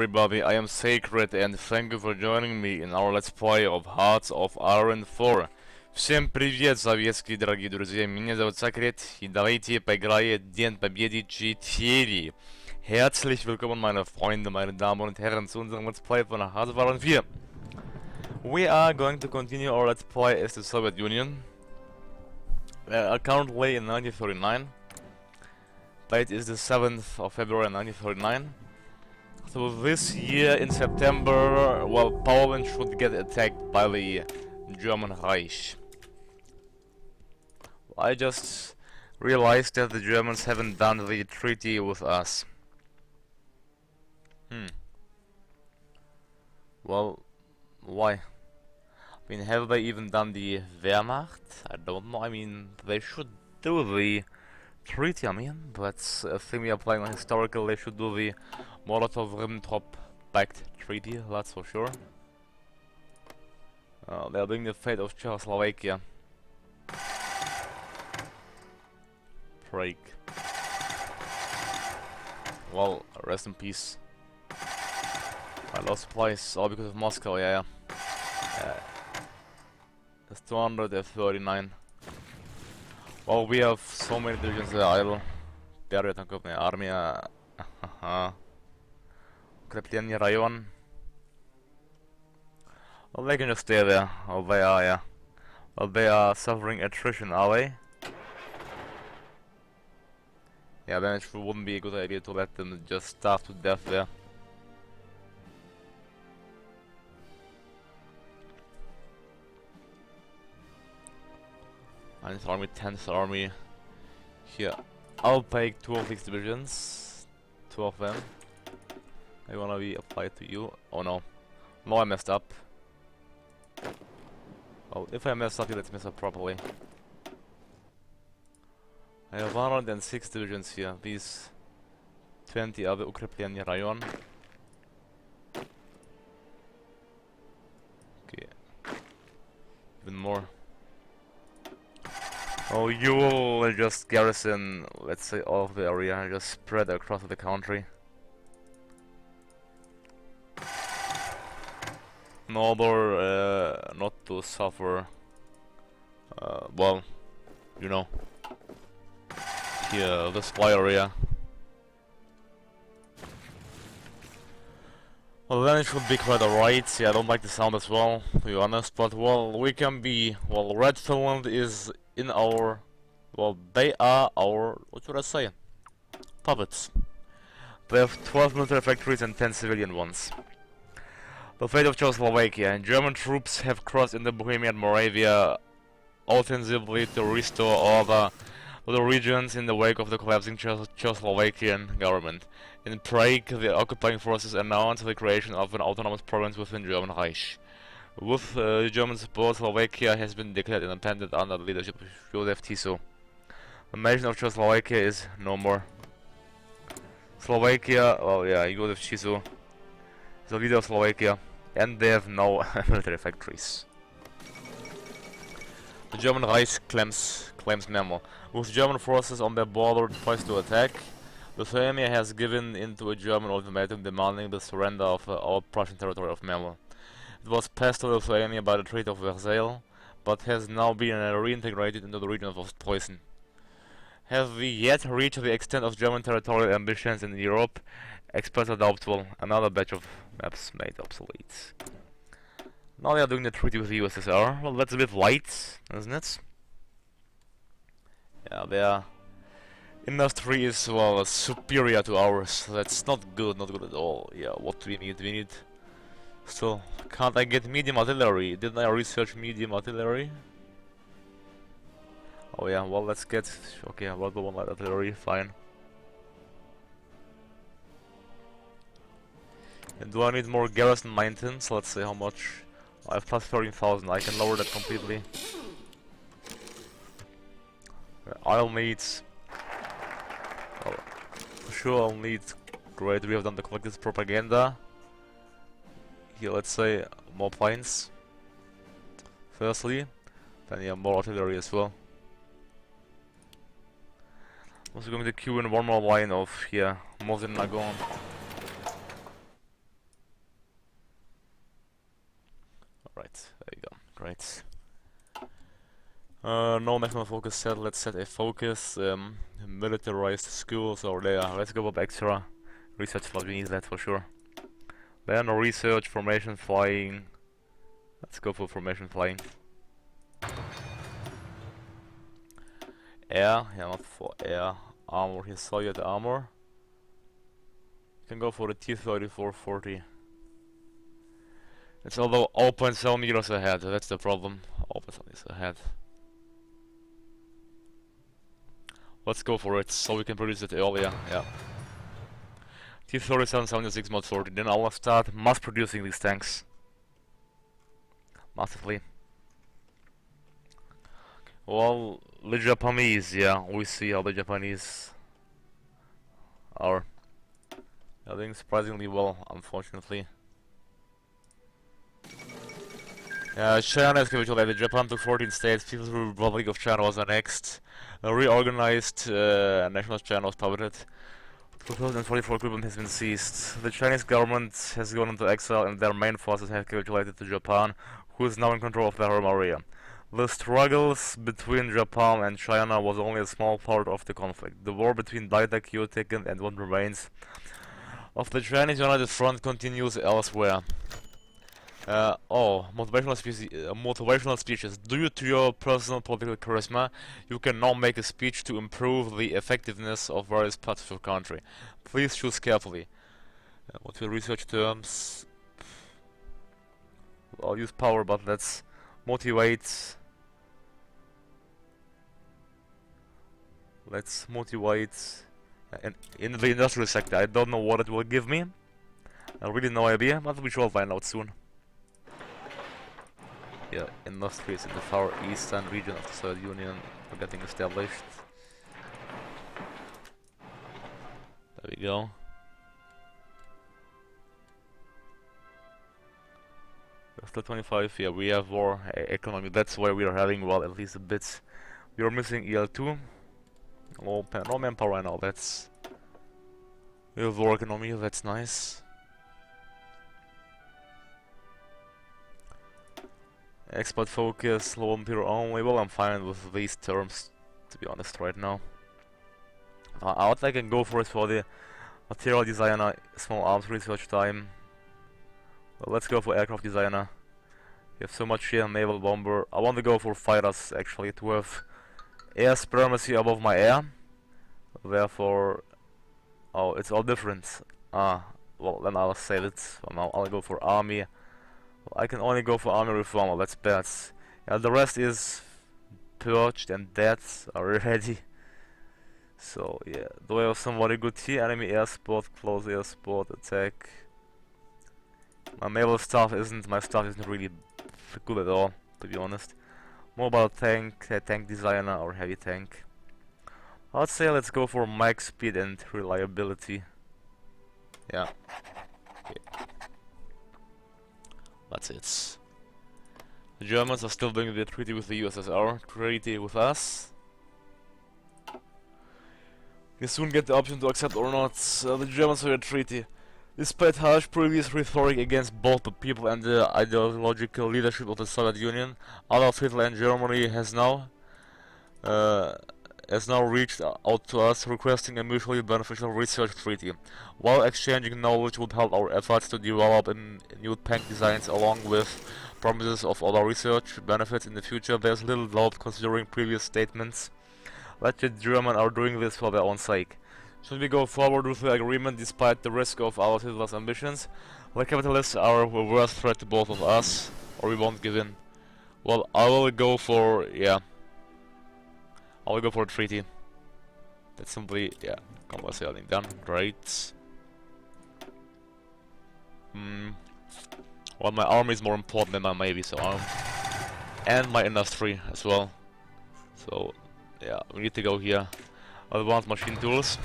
Everybody, I am Sacred and thank you for joining me in our let's play of Hearts of Iron IV. Всем привет, советские дорогие друзья, меня зовут Sacred и давайте поиграем День Победы 4. Herzlich willkommen meine Freunde, meine Damen und Herren zu unserem Let's Play von Hearts of Iron IV. We are going to continue our let's play as the Soviet Union. We are currently in 1939. Date is the 7th of February 1939. So this year in September, well, Poland should get attacked by the German Reich. I just realized that the Germans haven't done the treaty with us. Well, why? I mean, have they even done the Wehrmacht? I don't know. I mean, they should do the treaty. I mean, that's a thing we are playing on historical. They should do the Molotov Ribbentrop backed treaty, that's for sure. They are doing the fate of Czechoslovakia. Prague. Well, rest in peace. I lost supplies all because of Moscow, yeah. It's 239. Well, we have so many divisions that are idle. Barrier tankownia armia. Ukrepleni rajon. Well, they can just stay there. Oh, they are, yeah. Well, they are suffering attrition, are they? Yeah, then it wouldn't be a good idea to let them just starve to death there. 9th Army, 10th Army. Here, I'll take 2 of these divisions. 2 of them. They wanna be applied to you. Oh no. No, I messed up. Well, if I messed up, let's mess up properly. I have 106 divisions here. These 20 are the Ukrepleni rajon. Okay. Even more. Oh, you will just garrison, let's say, all of the area, just spread across the country. In order not to suffer, well, you know, here, the supply area. Well, then it should be quite alright. Yeah, I don't like the sound as well, to be honest, but well, we can be, well, Red Finland is in our, well, they are our, what should I say, puppets. They have 12 military factories and 10 civilian ones. The fate of Czechoslovakia. German troops have crossed into Bohemia and Moravia ostensibly to restore order to the regions in the wake of the collapsing Czechoslovakian government. In Prague, the occupying forces announced the creation of an autonomous province within German Reich. With German support, Slovakia has been declared independent under the leadership of Joseph Tiso. The nation of Czechoslovakia is no more. Slovakia, well, yeah, Joseph Tiso is the leader of Slovakia, and they have no military factories. The German Reich claims memo. With German forces on their border poised to attack, Lithuania has given in to a German ultimatum demanding the surrender of all Prussian territory of Memel. It was passed to Lithuania by the Treaty of Versailles, but has now been reintegrated into the region of Ostpreußen. Have we yet reached the extent of German territorial ambitions in Europe? Experts are doubtful. Another batch of maps made obsolete. Now they are doing the treaty with the USSR. Well, that's a bit light, isn't it? Yeah, their industry is, well, superior to ours. That's not good at all. Yeah, what do we need? We need... So, can't I get medium artillery? Didn't I research medium artillery? Oh yeah, well, let's get... Okay, level 1 light artillery, fine. And do I need more garrison maintenance? Let's see how much. I have plus 13,000, I can lower that completely. I'll need... Well, for sure I'll need... Great, we have done the collective propaganda. Here, let's say, more planes. Firstly. Then yeah, more artillery as well. Also going to queue in one more line of here, Mosin Nagon. Alright, there you go. Great. No national focus set. Let's set a focus. Militarized schools or there. Let's go with extra research slot. We need that for sure. Then research, formation, flying. Let's go for formation, flying. Air, yeah, not for air. Armor, here's Soviet armor. You can go for the T-34-40. It's although 0.7 meters ahead, that's the problem. 0.7 meters ahead. Let's go for it, so we can produce it earlier, yeah. T-37-76 mod 40, then I'll start mass producing these tanks. Massively. Well, the Japanese, yeah, we see how the Japanese are doing surprisingly well, unfortunately. China is capitulated. Japan took 14 states. People's Republic of China was annexed. A reorganized national China was published. 2044 equipment has been seized. The Chinese government has gone into exile and their main forces have capitulated to Japan, who is now in control of their home area. The struggles between Japan and China was only a small part of the conflict. The war between Daida, taken and what remains of the Chinese United Front continues elsewhere. Motivational speeches. Due to your personal political charisma, you can now make a speech to improve the effectiveness of various parts of your country. Please choose carefully. What will research terms? I'll use power, but let's motivate. Let's motivate in the industrial sector. I don't know what it will give me. I really no idea, but we shall find out soon. Yeah, industries in the far eastern region of the Soviet Union are getting established. There we go. After 25, yeah, we have war economy. That's why we are having, well, at least a bit. We are missing EL2. No manpower right now. That's we have war economy. That's nice. Export focus, low material only. Well, I'm fine with these terms, to be honest, right now. What I can go for is for the material designer, small arms research time. Well, let's go for aircraft designer. You have so much here, naval bomber. I want to go for fighters, actually, to have air supremacy above my air. Therefore, oh, it's all different. Well, then I'll save it. Well, now I'll go for army. I can only go for army reformer, that's bad. Yeah, the rest is purged and dead already. So yeah, do I have somebody good here? Enemy air support, close air support, attack. My naval staff isn't really good at all, to be honest. Mobile tank, tank designer or heavy tank. I'd say let's go for max speed and reliability. Yeah. Okay. That's it. The Germans are still doing the treaty with the USSR, treaty with us. You soon get the option to accept or not the German-Soviet treaty. Despite harsh previous rhetoric against both the people and the ideological leadership of the Soviet Union, Adolf Hitler and Germany has now reached out to us requesting a mutually beneficial research treaty. While exchanging knowledge would help our efforts to develop new tank designs along with promises of other research benefits in the future, there's little doubt considering previous statements that the Germans are doing this for their own sake. Should we go forward with the agreement despite the risk of Adolf Hitler's ambitions? The capitalists are a worse threat to both of us, or we won't give in. Well, I will go for, yeah. I will go for a treaty. That's simply, yeah, combat sailing done. Great. Well, my army is more important than my navy, so and my industry as well. So, yeah, we need to go here. Advanced machine tools.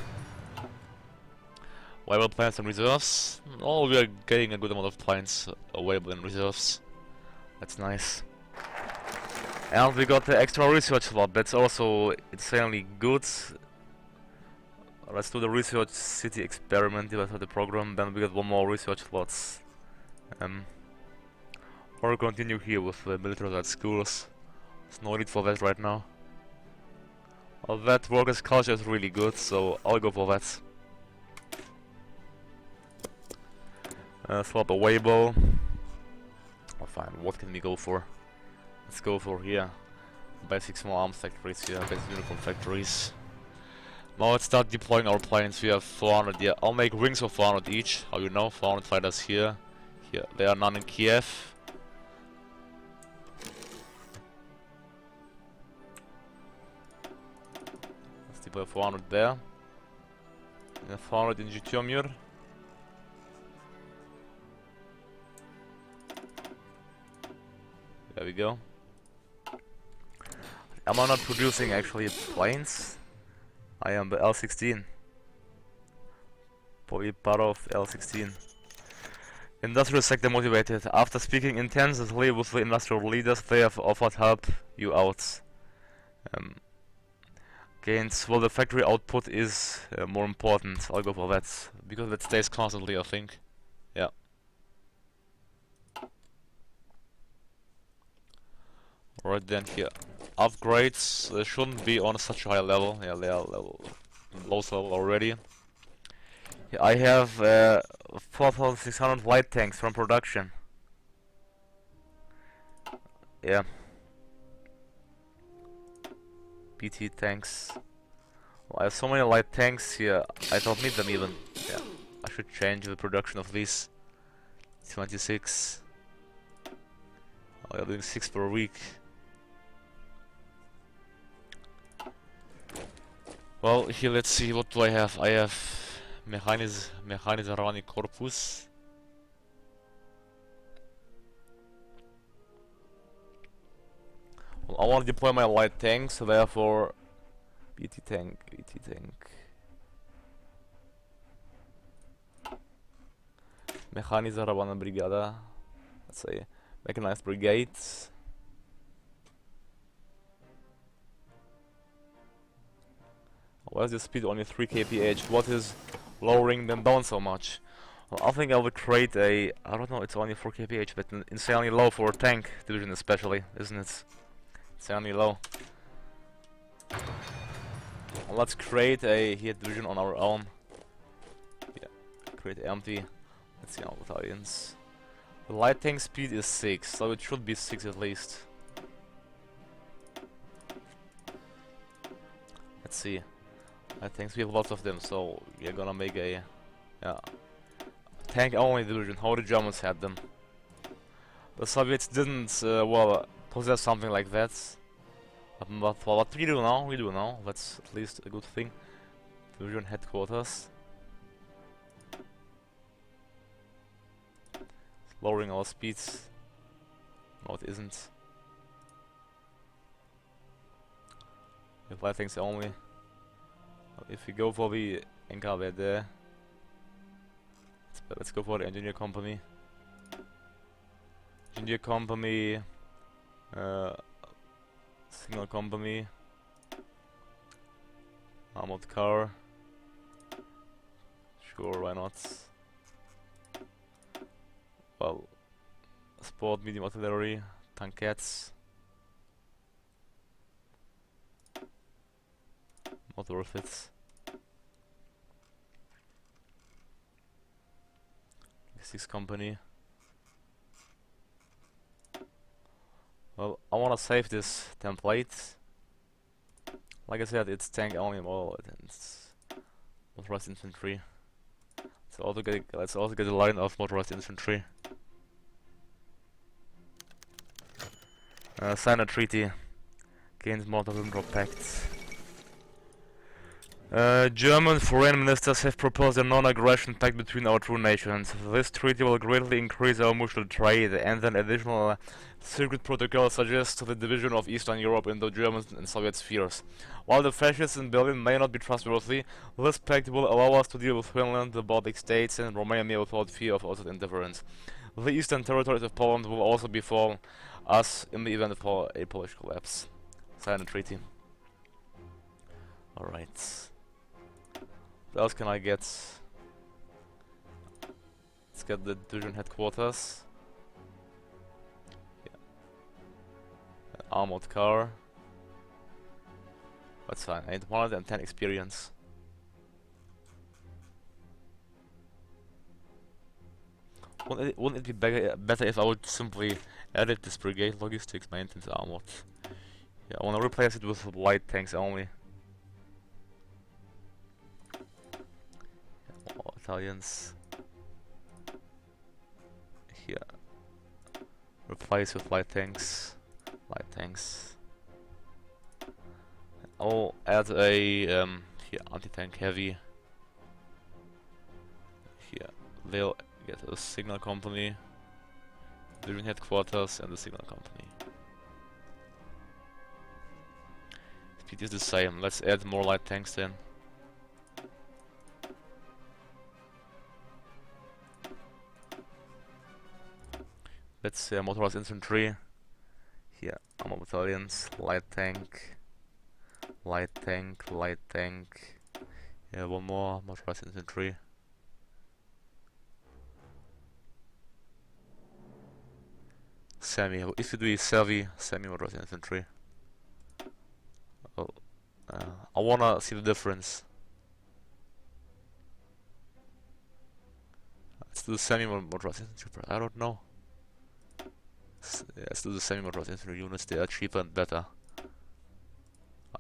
Viable plants and reserves. Oh, we are getting a good amount of plants available in reserves. That's nice. And we got the extra research slot. That's also insanely good. Let's do the research city experiment. Let's have the program. Then we got one more research slots. or continue here with the militarized schools. There's no need for that right now. Well, that workers' culture is really good, so I'll go for that. Swap a Weibo. Oh, fine, what can we go for? Let's go for here. Basic small arms factories here, basic uniform factories. Now let's start deploying our planes. We have 400, yeah. I'll make wings of 400 each. How you know? 400 fighters here. Here, there are none in Kiev. Let's deploy 400 there. And 400 in Zhytomyr. There we go. Am I not producing actually planes? I am the L16. Probably part of L16. Industrial sector motivated. After speaking intensively with the industrial leaders, they have offered help you out. Gains. Well, the factory output is more important. I'll go for that because that stays constantly, I think. Yeah. Right then here. Upgrades shouldn't be on such a high level. Yeah, they are lowest level already. Yeah, I have 4,600 light tanks from production. Yeah. BT tanks. Well, I have so many light tanks here. I don't need them even. Yeah. I should change the production of these. 26. Oh, I'm doing 6 per week. Well, here let's see, what do I have? I have Mechanizowany Korpus. Well, I want to deploy my light tanks, so therefore BT tank. Mechanizowana Brigada. Let's say mechanized brigades. Why is the speed only 3 kph? What is lowering them down so much? Well, I think I would create a... I don't know, it's only 4 kph, but insanely low for a tank division especially, isn't it? Insanely low. Well, let's create a here division on our own. Yeah, create empty. Let's see our battalions. The light tank speed is 6, so it should be 6 at least. Let's see. I think we have lots of them, so we're gonna make a tank only division. How the Germans had them. The Soviets didn't well possess something like that. But what we do now, that's at least a good thing. Division headquarters. It's lowering our speeds. No, it isn't. If light tanks only. If we go for the NKVD, let's go for the engineer company. Engineer company, signal company, armored car. Sure, why not? Well, sport, medium artillery, tankettes. Not worth it. Logistics company. Well, I wanna save this template. Like I said, it's tank only model and it's motorized infantry. Let's also get a line of motorized infantry. Sign a treaty against Molotov-Ribbentrop Pact. German foreign ministers have proposed a non-aggression pact between our two nations. This treaty will greatly increase our mutual trade, and an additional secret protocol suggests the division of Eastern Europe into German and Soviet spheres. While the fascists in Berlin may not be trustworthy, this pact will allow us to deal with Finland, the Baltic states, and Romania without fear of outside interference. The eastern territories of Poland will also befall us in the event of a Polish collapse. Sign the treaty. Alright. What else can I get? Let's get the division headquarters. Armored car. That's fine. I need 110 experience. Wouldn't it be better if I would simply edit this brigade logistics maintenance armored? Yeah, I wanna replace it with light tanks only. Oh, Italians. Here. Replace with light tanks. Light tanks. I'll add a here anti-tank heavy. Here they'll get a signal company, division headquarters, and the signal company. Speed is the same. Let's add more light tanks then. Let's say motorized infantry. Here, armor battalions, light tank, light tank, light tank. Yeah, one more motorized infantry. If you do semi motorized infantry. Oh, I wanna see the difference. Let's do the semi motorized infantry. I don't know. Let's do the semi motorized infantry units. They are cheaper and better,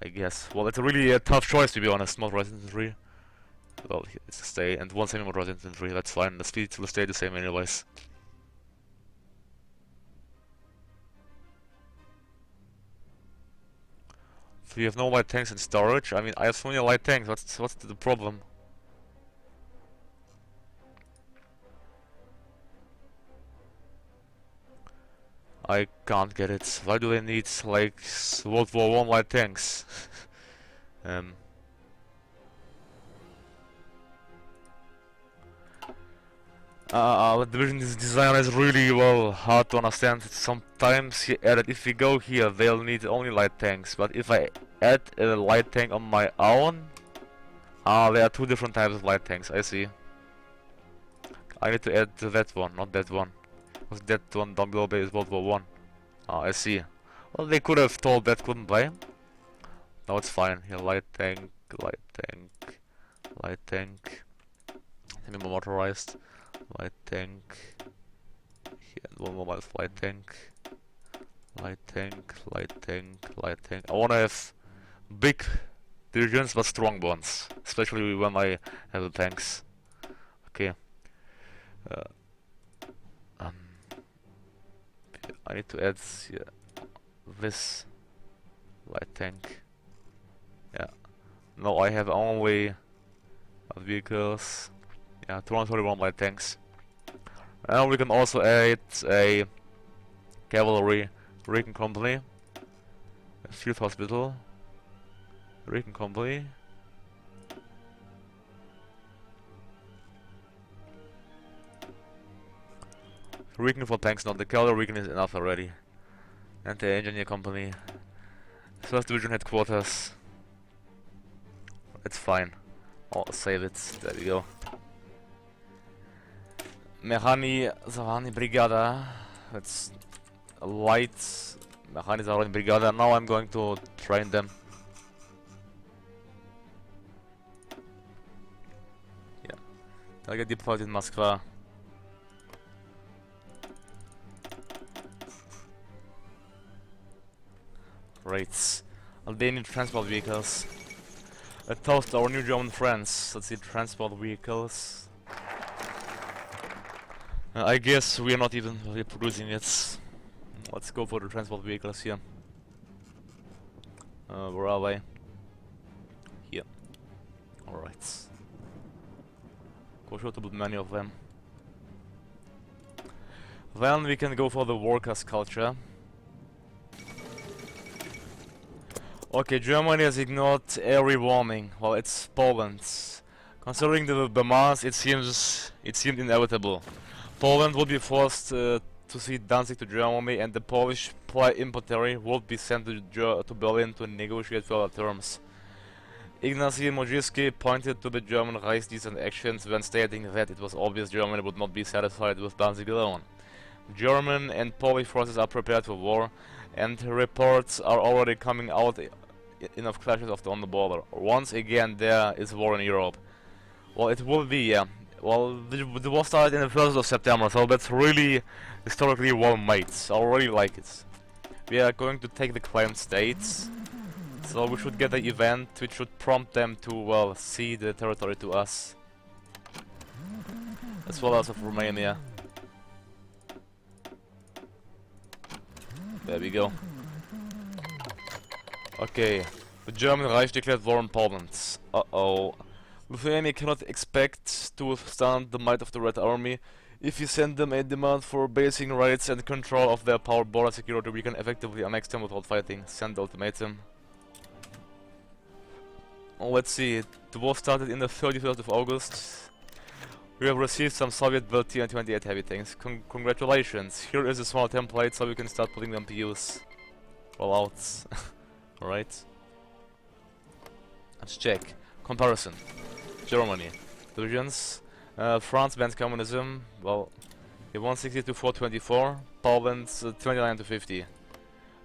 I guess. Well, it's a really tough choice, to be honest. Motorized infantry. Well, it's to stay, and one semi motorized infantry. That's fine. The speed will stay the same anyways. So you have no light tanks in storage? I mean, I have so many light tanks. What's the problem? I can't get it. Why do they need like World War I light tanks? The division design is really well hard to understand. Sometimes he added, if we go here, they'll need only light tanks. But if I add a light tank on my own, there are two different types of light tanks. I see. I need to add that one, not that one. Because that one down below is World War I. I see. Well, they could have told that, couldn't they? No, it's fine. Here, light tank, light tank, light tank. Semi-motorized. Light tank. Here, one more light tank. Light tank, light tank, light tank. I wanna have big divisions but strong ones. Especially when I have the tanks. Okay. I need to add this light tank. Yeah. No, I have only vehicles. Yeah, 231 light tanks. And we can also add a cavalry recon company, a field hospital, recon company. Recon for tanks, not the cavalry recon is enough already. And the engineer company. First division headquarters. It's fine. I'll save it. There we go. Mechani Brigada. It's a light Mechani Brigada. Now I'm going to train them. Yeah. I'll get deployed in Moskva. Great. They need transport vehicles. A toast to our new German friends. Let's see, transport vehicles. I guess we are not even reproducing it. Let's go for the transport vehicles here. Where are they? Here. Alright. Go show to many of them. Then we can go for the workers' culture. Okay, Germany has ignored every warning. Well, it's Poland. Considering the mass, it seemed inevitable. Poland would be forced to cede Danzig to Germany, and the Polish plenipotentiary would be sent to Berlin to negotiate further terms. Ignacy Mogirsky pointed to the German Reichsdienst's actions when stating that it was obvious Germany would not be satisfied with Danzig alone. German and Polish forces are prepared for war, and reports are already coming out enough clashes on the border. Once again, there is war in Europe. Well, it will be, yeah. Well, the war started in the 1st of September, so that's really historically well made. I really like it. We are going to take the claimed states, so we should get an event which should prompt them to, well, cede the territory to us. As well as of Romania. There we go. Okay, the German Reich declared war on Poland. Uh-oh. Lithuania cannot expect to withstand the might of the Red Army. If you send them a demand for basic rights and control of their power border security, we can effectively annex them without fighting. Send ultimatum. Oh, let's see. The war started in the 31st of August. We have received some Soviet-built T-28 heavy tanks. Congratulations. Here is a small template so we can start putting them to use. Rollouts. Alright. Let's check. Comparison. Germany. Divisions. France bans communism. Well, 160 to 424. Poland 29 to 50.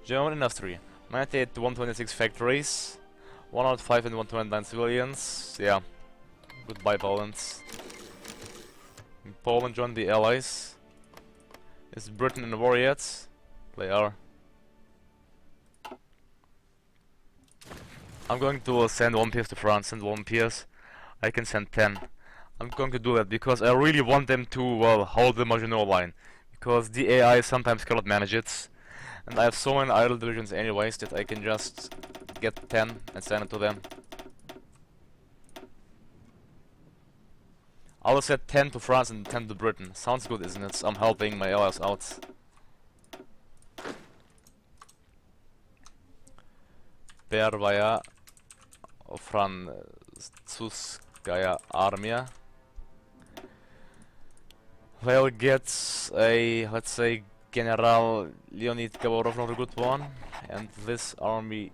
German industry. 98 to 126 factories. 105 and 129 civilians. Yeah. Goodbye, Poland. Poland joined the Allies. Is Britain in the war yet? They are. I'm going to send 1 PS to France and 1 PS. I can send 10. I'm going to do that because I really want them to, well, hold the Maginot Line. Because the AI sometimes cannot manage it. And I have so many idle divisions anyways that I can just get 10 and send it to them. I will set 10 to France and 10 to Britain. Sounds good, isn't it? I'm helping my allies out. Первая французская армия will get a, let's say, General Leonid Gavorov, not a good one. And this army,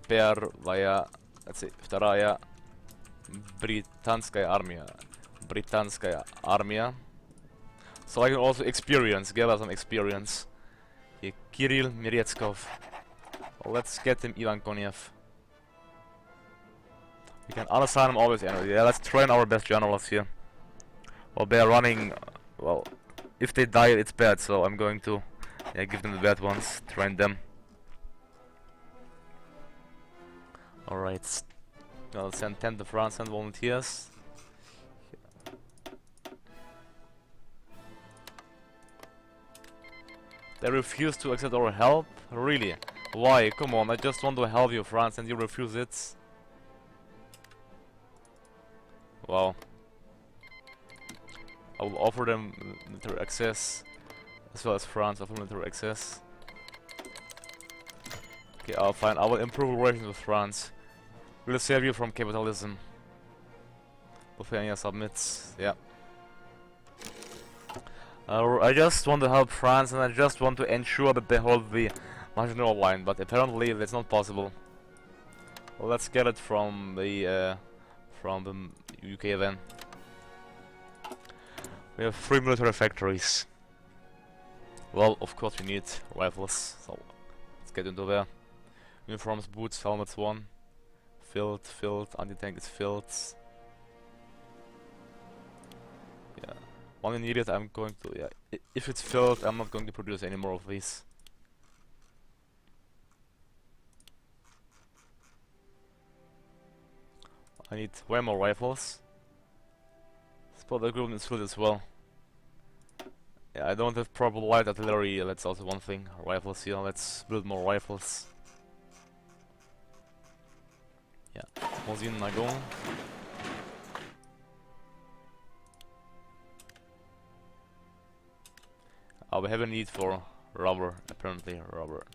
первая, let's say, вторая британская армия. Британская армия. So I can also gather some experience. Here, Kirill Meretskov. Well, let's get him Ivan Konev. We can unassign him always anyway. Yeah, let's train our best generals here. Well, they're running, well, if they die it's bad, so I'm going to give them the bad ones, train them. Alright, I'll send 10 to France and volunteers. They refuse to accept our help? Really? Why? Come on, I just want to help you, France, and you refuse it? Wow. I will offer them military access, as well as France offer military access. Okay, I'll fine. I will improve relations with France. We'll save you from capitalism. Lithuania submits. Yeah. I just want to help France, and I just want to ensure that they hold the Maginot Line, but apparently that's not possible. Well, let's get it from the UK then. We have 3 military factories. Well, of course we need rifles, so let's get into there. Uniforms, boots, helmets 1. Filled, anti-tank is filled. Yeah. One needed, I'm going to, yeah. If it's filled, I'm not going to produce any more of these. I need way more rifles. Spot equipment is filled as well. Yeah, I don't have proper light artillery, that's also one thing. Rifles here, let's build more rifles. Yeah, Mosin Nagon. We have a need for rubber, apparently, rubber.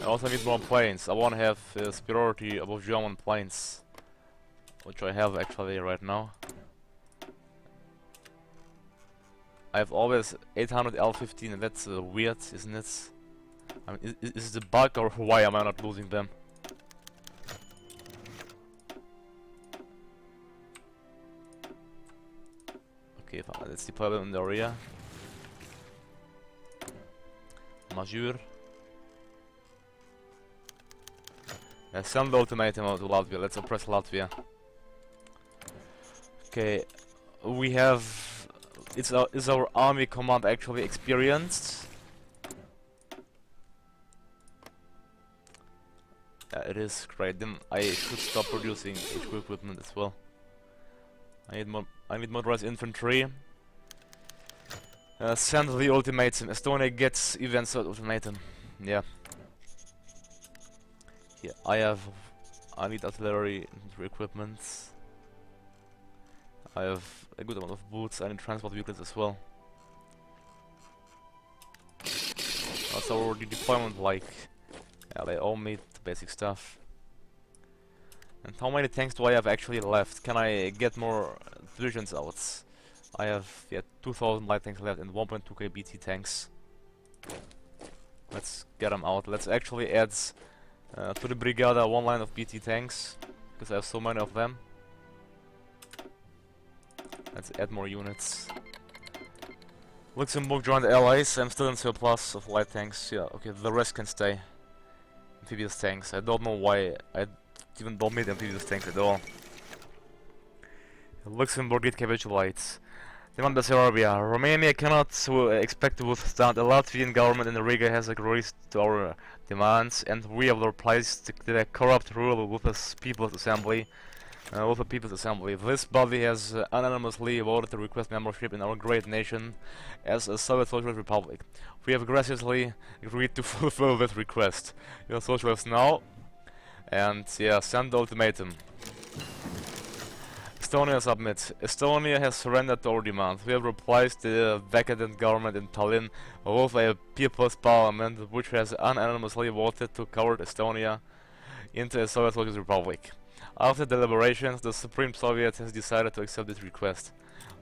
I also need more planes. I want to have superiority above German planes, which I have actually right now. I have always 800 L-15, and that's weird, isn't it? I mean, is it a bug, or why am I not losing them? Okay, let's deploy them in the area. Major. Send the ultimatum to Latvia. Let's oppress Latvia. Okay, we have. Is our army command actually experienced? Yeah, it is. Great. Then I should stop producing HQ equipment as well. I need motorized infantry. Send the ultimatum. Estonia gets events ultimatum. Yeah. Yeah, I need artillery equipment. I have a good amount of boots. I need transport vehicles as well. What's our deployment like? Yeah, they all meet the basic stuff. And how many tanks do I have actually left? Can I get more divisions out? I have 2,000 light tanks left and 1.2k BT tanks. Let's get them out. Let's actually add to the Brigada one line of BT tanks, because I have so many of them. Let's add more units. Luxembourg joined the Allies. I'm still in surplus of light tanks. Yeah, okay, the rest can stay. Amphibious tanks. I don't know why I even don't need amphibious tanks at all. Luxembourg did capitulate. Demand Bessarabia. Romania cannot expect to withstand. The Latvian government in Riga has agreed to our demands, and we have replaced the corrupt rule with a People's Assembly. This body has unanimously voted to request membership in our great nation as a Soviet Socialist Republic. We have graciously agreed to fulfill this request. You're socialists now, and yeah, send the ultimatum. Estonia submits. Estonia has surrendered to our demands. We have replaced the decadent government in Tallinn with a people's parliament which has unanimously voted to convert Estonia into a Soviet Socialist Republic. After deliberations, the Supreme Soviet has decided to accept this request.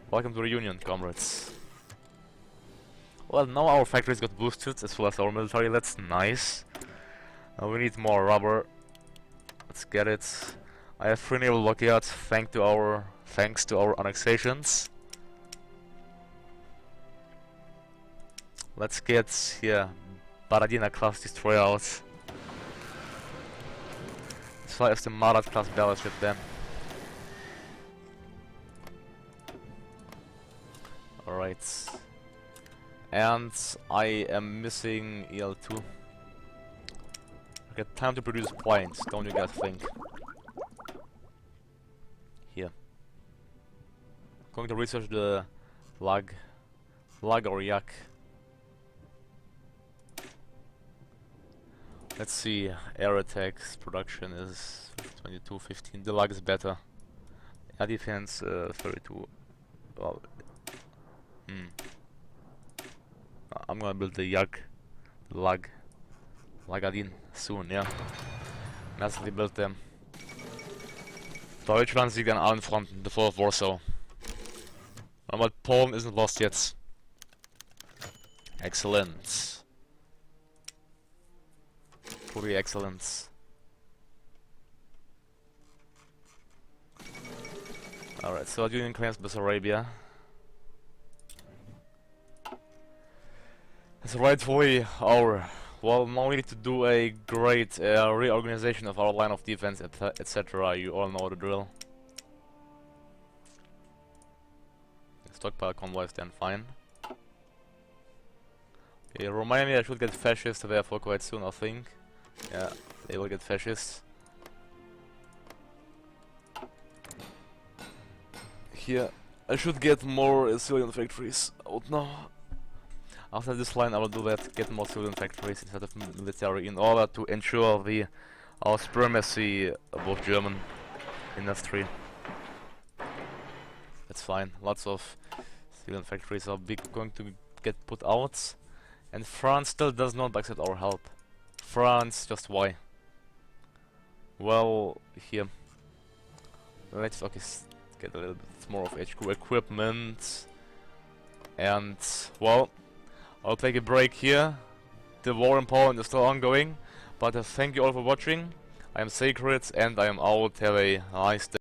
Welcome to the Union, comrades. Well, now our factories got boosted as well as our military. That's nice. We need more rubber. Let's get it. I have 3 naval blockades thanks to our annexations. Let's get here Baradina class destroyer out. As well as the Marat class battleship then. Alright. And I am missing EL2. Okay, time to produce planes, don't you guys think? Here. Going to research the lag or yak. Let's see, air attacks production is 22-15. The lag is better. Air defense 32. Well, I'm gonna build the yak, Lagadin soon. Yeah, massively build them. Deutschland siegt an allen Fronten, the fall of Warsaw. But Poland isn't lost yet. Excellent. Pretty excellent. Alright, so Union claims Bessarabia. It's rightfully our. Well, now we need to do a great reorganization of our line of defense, etc. You all know the drill. Stockpile convoys then fine. Okay, Romania should get fascist therefore quite soon, I think. Yeah, they will get fascist. Here, I should get more civilian factories out now. After this line I will do that, get more civilian factories instead of military in order to ensure our supremacy above German industry. That's fine, lots of civilian factories are going to get put out. And France still does not accept our help. France, just why? Well, here. Let's get a little bit more of HQ equipment. And, well, I'll take a break here. The war in Poland is still ongoing. But thank you all for watching. I am Sacred and I am out. Have a nice day.